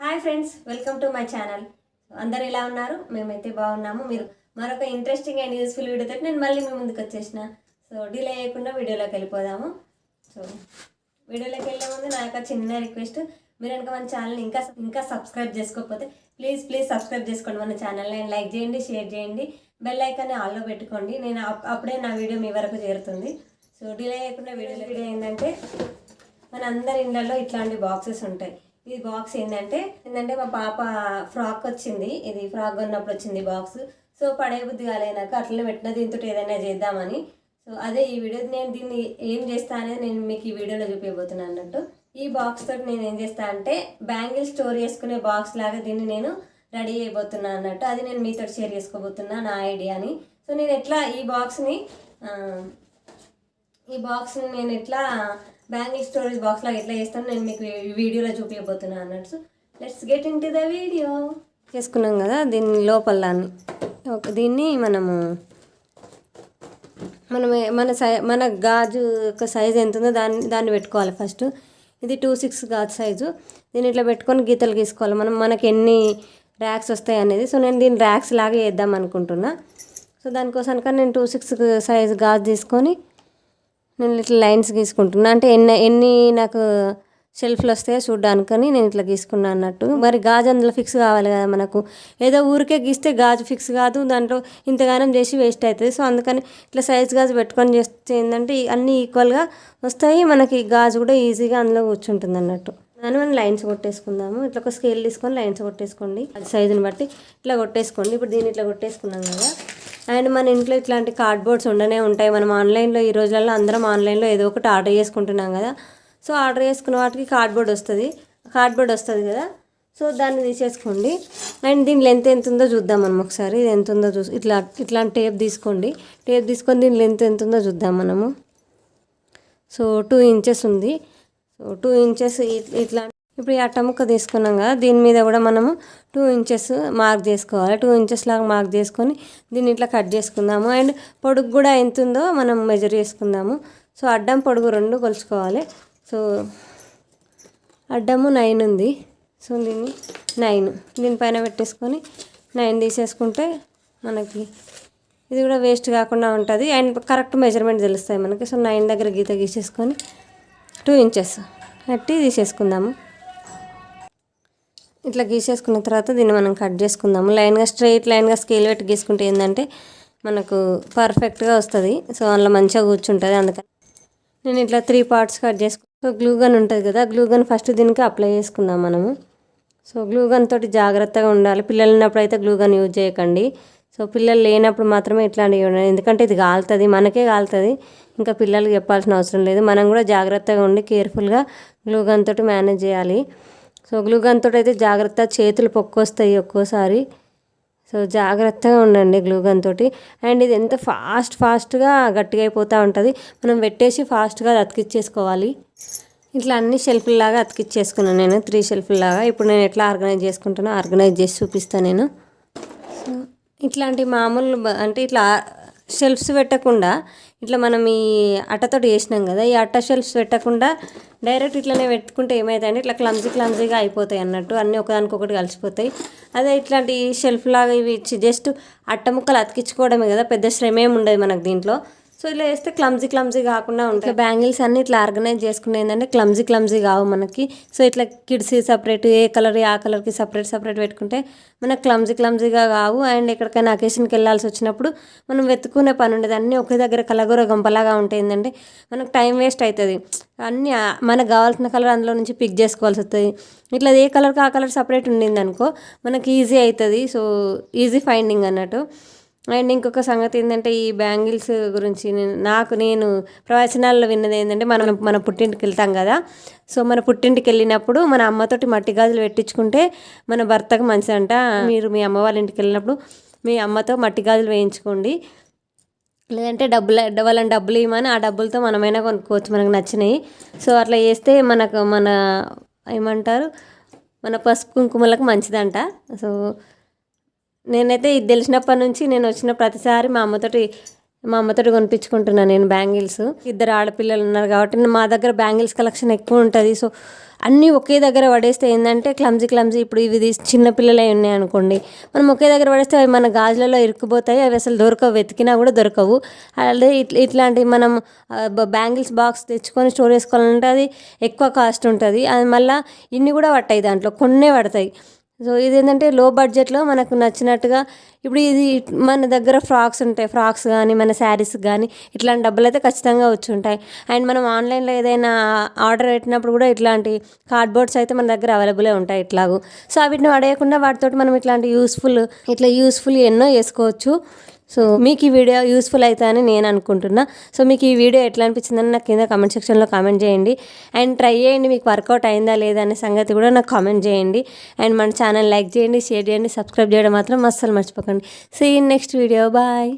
Hi friends, welcome to my channel. అందరు ఎలా ఉన్నారు? మేమైతే బాగున్నాము. మీరు మరొక ఇంట్రెస్టింగ్ అండ్ యూస్ఫుల్ వీడియోతో నేను మళ్ళీ మీ ముందుకు వచ్చేసిన. సో డిలే చేయకుండా వీడియోలోకి వెళ్ళిపోదాము. సో వీడియోలోకి వెళ్ళే ముందు నా యొక్క చిన్న రిక్వెస్ట్, మీరు కనుక మన ఛానల్ని ఇంకా సబ్స్క్రైబ్ చేసుకోకపోతే ప్లీజ్ సబ్స్క్రైబ్ చేసుకోండి మన ఛానల్ని. అండ్ లైక్ చేయండి, షేర్ చేయండి, బెల్ ఐకాన్ని ఆల్లో పెట్టుకోండి. నేను అప్పుడే నా వీడియో మీ వరకు చేరుతుంది. సో డిలే చేయకుండా వీడియో ఏంటంటే, మన అందరి ఇళ్ళల్లో ఇట్లాంటి బాక్సెస్ ఉంటాయి. ఈ బాక్స్ ఏంటంటే మా పాప ఫ్రాక్ వచ్చింది. ఇది ఫ్రాక్ కొన్నప్పుడు వచ్చింది బాక్స్. సో పడే బుద్ధి కాలేనాక అట్లనే పెట్టిన, దీంతో ఏదైనా చేద్దామని. సో అదే ఈ వీడియో. నేను దీన్ని ఏం చేస్తా అనేది నేను మీకు ఈ వీడియోలో చూపించబోతున్నాను అన్నట్టు. ఈ బాక్స్ తోటి నేను ఏం చేస్తా అంటే బ్యాంగిల్ స్టోర్ చేసుకునే బాక్స్ లాగా దీన్ని నేను రెడీ చేయబోతున్నా అన్నట్టు. అది నేను మీతో షేర్ చేసుకోబోతున్నా నా ఐడియాని. సో నేను ఎట్లా ఈ బాక్స్ని నేను ఎట్లా బ్యాంగిల్ స్టోరేజ్ బాక్స్ లాగా ఎట్లా చేస్తాను నేను మీకు ఈ వీడియోలో చూపించబోతున్నాను అన్నట్టు. Let's get in to the video. చేసుకున్నాం కదా దీని లోపల దీన్ని మన గాజు యొక్క సైజు ఎంత ఉందో దాన్ని పెట్టుకోవాలి ఫస్ట్. ఇది 2/6 గాజు సైజు. దీన్ని ఇట్లా పెట్టుకొని గీతలు గీసుకోవాలి మనకి ఎన్ని ర్యాక్స్ వస్తాయి అనేది. సో నేను దీన్ని ర్యాక్స్ లాగా వేద్దాం అనుకుంటున్నా. సో దానికోసానికి నేను 2/6 సైజు గాజు తీసుకొని నేను ఇట్లా లైన్స్ గీసుకుంటున్నా. అంటే ఎన్ని నాకు షెల్ఫ్లు వస్తాయో చూడ్డానికని నేను ఇట్లా గీసుకున్నా అన్నట్టు. మరి గాజు అందులో ఫిక్స్ కావాలి కదా మనకు. ఏదో ఊరికే గీస్తే గాజు ఫిక్స్ కాదు, దాంట్లో ఇంతగానం చేసి వేస్ట్ అవుతుంది. సో అందుకని ఇట్లా సైజ్ గాజు పెట్టుకొని చేస్తే ఏంటంటే అన్నీ ఈక్వల్గా వస్తాయి, మనకి గాజు కూడా ఈజీగా అందులో కూర్చుంటుంది అన్నట్టు. మనం లైన్స్ కొట్టేసుకుందాము. ఇట్లా ఒక స్కేల్ తీసుకొని లైన్స్ కొట్టేసుకోండి, అది సైజుని బట్టి ఇట్లా కొట్టేసుకోండి. ఇప్పుడు దీన్ని ఇట్లా కొట్టేసుకున్నాం కదా. అండ్ మన ఇంట్లో ఇట్లాంటి కార్డ్బోర్డ్స్ ఉండనే ఉంటాయి. మనం ఆన్లైన్లో ఈ రోజులలో అందరం ఆన్లైన్లో ఏదో ఒకటి ఆర్డర్ చేసుకుంటున్నాం కదా. సో ఆర్డర్ చేసుకున్న వాటికి కార్డ్బోర్డ్ వస్తుంది కదా. సో దాన్ని తీసేసుకోండి. అండ్ దీని లెంత్ ఎంత ఉందో చూద్దాం మనం ఒకసారి. ఇది ఎంత ఉందో ఇట్లాంటి టేప్ తీసుకోండి. టేప్ తీసుకొని దీని లెంత్ ఎంత ఉందో చూద్దాం మనము. సో 2 ఇంచెస్ ఉంది. సో 2 ఇంచెస్ ఇట్లా. ఇప్పుడు ఈ అట్ట ముక్క తీసుకున్నాం కదా, దీని మీద కూడా మనము 2 ఇంచెస్ మార్క్ చేసుకోవాలి. 2 ఇంచెస్ లాగా మార్క్ చేసుకొని దీన్ని ఇట్లా కట్ చేసుకుందాము. అండ్ పొడుగు కూడా ఎంత ఉందో మనం మెజర్ చేసుకుందాము. సో అడ్డం పొడుగు 2 కొలుచుకోవాలి. సో అడ్డము 9 ఉంది. సో దీన్ని 9 దీనిపైన పెట్టేసుకొని 9 తీసేసుకుంటే మనకి ఇది కూడా వేస్ట్ కాకుండా ఉంటుంది. అండ్ కరెక్ట్ మెజర్మెంట్ తెలుస్తాయి మనకి. సో 9 దగ్గర గీత గీసేసుకొని 2 ఇంచెస్ కట్టి తీసేసుకుందాము. ఇట్లా గీసేసుకున్న తర్వాత దీన్ని మనం కట్ చేసుకుందాము. స్ట్రైట్ లైన్గా స్కేల్ పెట్టి గీసుకుంటే ఏంటంటే మనకు పర్ఫెక్ట్గా వస్తుంది. సో అందులో మంచిగా కూర్చుంటుంది. అందుకని నేను ఇట్లా 3 పార్ట్స్ కట్ చేసుకుంటాను. సో గ్లూ గన్ ఉంటుంది కదా, గ్లూ గన్ ఫస్ట్ దీనికి అప్లై చేసుకుందాం మనము. సో గ్లూ గన్ తోటి జాగ్రత్తగా ఉండాలి. పిల్లలు ఉన్నప్పుడు అయితే గ్లూ గన్ యూజ్ చేయకండి. సో పిల్లలు లేనప్పుడు మాత్రమే ఇట్లాంటివి ఉండాలి. ఎందుకంటే ఇది కాలుతుంది, మనకే కాలుతుంది, ఇంకా పిల్లలకి చెప్పాల్సిన అవసరం లేదు. మనం కూడా జాగ్రత్తగా ఉండి కేర్ఫుల్గా గ్లూ గన్ తోటి మేనేజ్ చేయాలి. సో గ్లూ గన్ తోటి అయితే జాగ్రత్త, చేతులు పొక్కొస్తాయి ఒక్కోసారి. సో జాగ్రత్తగా ఉండండి గ్లూ గన్ తోటి. అండ్ ఇది ఎంత ఫాస్ట్గా గట్టిగా అయిపోతూ ఉంటుంది. మనం పెట్టేసి ఫాస్ట్గా అతికిచ్చేసుకోవాలి. ఇట్లా అన్ని షెల్ఫ్లాగా అతికిచ్చేసుకున్నాను నేను, 3 షెల్ఫ్లాగా. ఇప్పుడు నేను ఎట్లా ఆర్గనైజ్ చేసి చూపిస్తాను నేను. సో ఇట్లాంటి మామూలు అంటే ఇట్లా షెల్ఫ్స్ పెట్టకుండా ఇట్లా మనం ఈ అట్టతోటి చేసినాం కదా, ఈ అట్ట షెల్ఫ్స్ పెట్టకుండా డైరెక్ట్ ఇట్లనే పెట్టుకుంటే ఏమవుతాయంటే ఇట్లా క్లమ్జీగా అయిపోతాయి అన్నట్టు. అన్నీ ఒకదానికొకటి కలిసిపోతాయి. అదే ఇట్లాంటి షెల్ఫ్ లాగా ఇవి జస్ట్ అట్ట ముక్కలు అతికించుకోవడమే కదా, పెద్ద శ్రమ ఏమి ఉండదు మనకు దీంట్లో. సో ఇలా వేస్తే క్లమ్జీ కాకుండా ఉంటాయి. బ్యాంగిల్స్ అన్నీ ఇట్లా ఆర్గనైజ్ చేసుకునే ఏంటంటే క్లమ్జీ కావు మనకి. సో ఇట్లా కిడ్స్ సపరేట్, ఏ కలర్ ఆ కలర్కి సపరేట్ పెట్టుకుంటే మనకు క్లమ్జీగా కావు. అండ్ ఎక్కడికైనా అకేషన్కి వెళ్ళాల్సి వచ్చినప్పుడు మనం వెతుక్కునే పని ఉండదు. అన్నీ ఒకే దగ్గర కలగూర గంపలాగా ఉంటాయి. ఏంటంటే మనకు టైం వేస్ట్ అవుతుంది. అన్నీ మనకు కావాల్సిన కలర్ అందులో నుంచి పిక్ చేసుకోవాల్సి వస్తుంది. ఇట్లా ఏ కలర్కి ఆ కలర్ సపరేట్ ఉండింది అనుకో మనకి ఈజీ అవుతుంది. సో ఈజీ ఫైండింగ్ అన్నట్టు. అండ్ ఇంకొక సంగతి ఏంటంటే ఈ బ్యాంగిల్స్ గురించి నేను ప్రవచనాల్లో విన్నది ఏంటంటే, మన పుట్టింటికి వెళ్తాం కదా. సో మన పుట్టింటికి వెళ్ళినప్పుడు మన అమ్మతోటి మట్టి గాజులు పెట్టించుకుంటే మన భర్తకు మంచిదంట. మీరు మీ అమ్మ వాళ్ళ ఇంటికి వెళ్ళినప్పుడు మీ అమ్మతో మట్టి గాజులు వేయించుకోండి. లేదంటే వాళ్ళని డబ్బులు ఇవ్వమని ఆ డబ్బులతో మనమైనా కొనుక్కోవచ్చు మనకు నచ్చినవి. సో అట్లా చేస్తే మన ఏమంటారు, మన పసుపు కుంకుమలకు మంచిదంట. సో నేనైతే ఇది తెలిసినప్పటి నుంచి నేను వచ్చిన ప్రతిసారి మా అమ్మతోటి మా అమ్మతోటి కొనిపించుకుంటున్నాను నేను బ్యాంగిల్స్. ఇద్దరు ఆడపిల్లలు ఉన్నారు కాబట్టి మా దగ్గర బ్యాంగిల్స్ కలెక్షన్ ఎక్కువ ఉంటుంది. సో అన్నీ ఒకే దగ్గర పడేస్తే ఏంటంటే క్లమ్జీ ఇప్పుడు ఇవి చిన్న పిల్లలే ఉన్నాయి అనుకోండి, మనం ఒకే దగ్గర పడేస్తే అవి మన గాజులలో ఇరుక్కుపోతాయి, అవి అసలు దొరకవు, వెతికినా కూడా దొరకవు. అదే ఇట్లాంటి మనం బ్యాంగిల్స్ బాక్స్ తెచ్చుకొని స్టోర్ చేసుకోవాలంటే అది ఎక్కువ కాస్ట్ ఉంటుంది. అది మళ్ళీ ఇన్ని కూడా పట్టాయి, దాంట్లో కొన్నే పడతాయి. సో ఇదేంటంటే లో బడ్జెట్లో మనకు నచ్చినట్టుగా. ఇప్పుడు ఇది మన దగ్గర ఫ్రాక్స్ ఉంటాయి, ఫ్రాక్స్ కానీ మన శారీస్ కానీ ఇట్లాంటి డబ్బులు అయితే ఖచ్చితంగా వచ్చి ఉంటాయి. అండ్ మనం ఆన్లైన్లో ఏదైనా ఆర్డర్ పెట్టినప్పుడు కూడా ఇట్లాంటి కార్డ్బోర్డ్స్ అయితే మన దగ్గర అవైలబులే ఉంటాయి ఇట్లాగూ. సో వీటిని పడేయకుండా వాటితోటి మనం ఇట్లాంటి యూస్ఫుల్ ఎన్నో చేసుకోవచ్చు. సో మీకు ఈ వీడియో యూస్ఫుల్ అవుతుందని నేను అనుకుంటున్నా. సో మీకు ఈ వీడియో ఎట్లా అనిపించిందని నాకు కింద కామెంట్ సెక్షన్లో కామెంట్ చేయండి. అండ్ ట్రై చేయండి, మీకు వర్కౌట్ అయిందా లేదా అనే సంగతి కూడా నాకు కామెంట్ చేయండి. అండ్ మన ఛానల్ లైక్ చేయండి, షేర్ చేయండి, సబ్స్క్రైబ్ చేయడం మాత్రం అస్సలు మర్చిపోకండి. See in next video, bye.